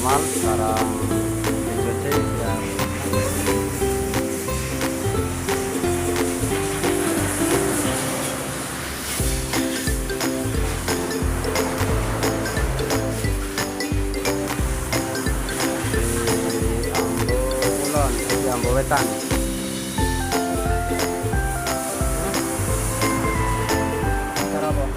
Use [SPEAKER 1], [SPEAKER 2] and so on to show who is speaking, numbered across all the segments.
[SPEAKER 1] normal, sekarang dicuci biar di Ambo Kulon, di Ambo Wetan. Cara apa?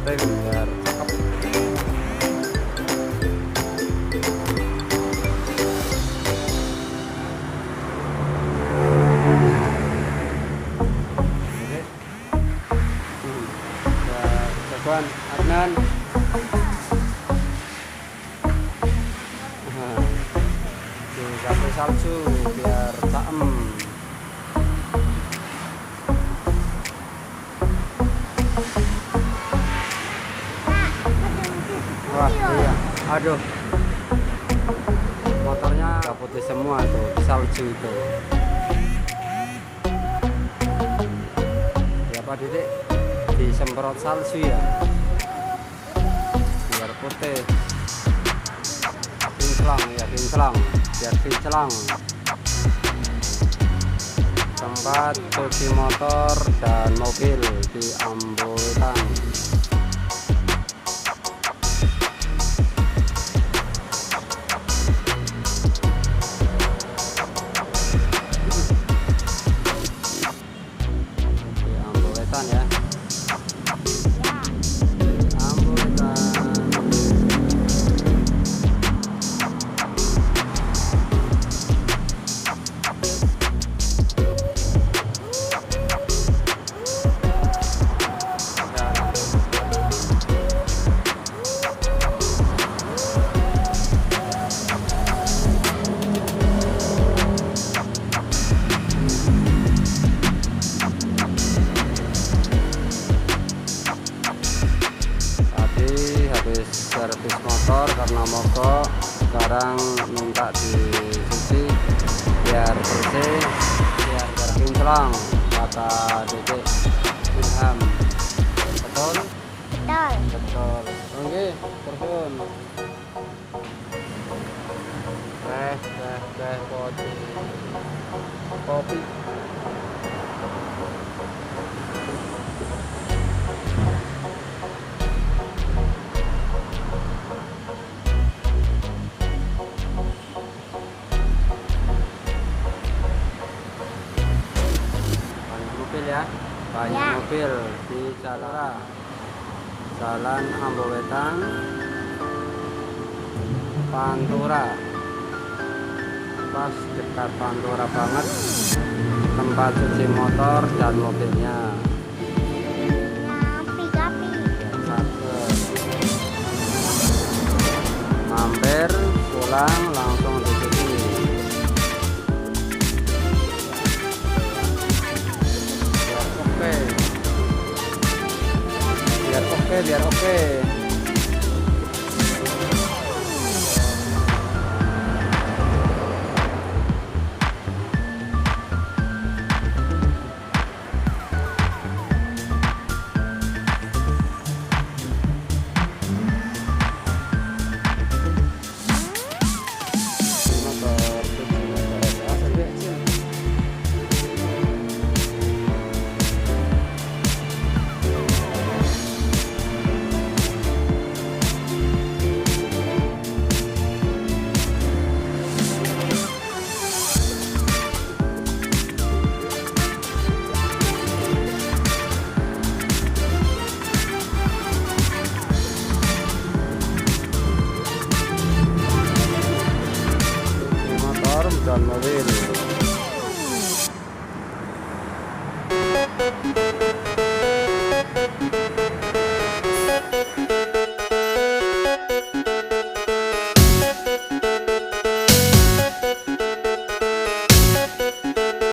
[SPEAKER 1] Biar cakep. Jagoan Adnan. Dikasih salju biar caem. Wah iya, aduh, motornya udah putih semua tuh di salju itu. Ya Pak Didik, disemprot salju ya biar putih. Kinclang ya, kinclang biar kinclang. Tempat cuci motor dan mobil di Ambo Wetan. Ya. Ambo Wetan. Habis servis motor karena mogok, sekarang minta dicuci biar bersih, biar kinclang, kata Dedek Ilham. Betul?
[SPEAKER 2] Betul.
[SPEAKER 1] Betul. Oke, turun. Kopi. Kopi. Ya, banyak
[SPEAKER 2] ya.
[SPEAKER 1] Mobil di Jalan Ambo Wetan, Pantura, pas dekat Pantura banget tempat cuci motor dan mobilnya.
[SPEAKER 2] Gapi.
[SPEAKER 1] Mampir pulang langsung dicuci. Biar oke.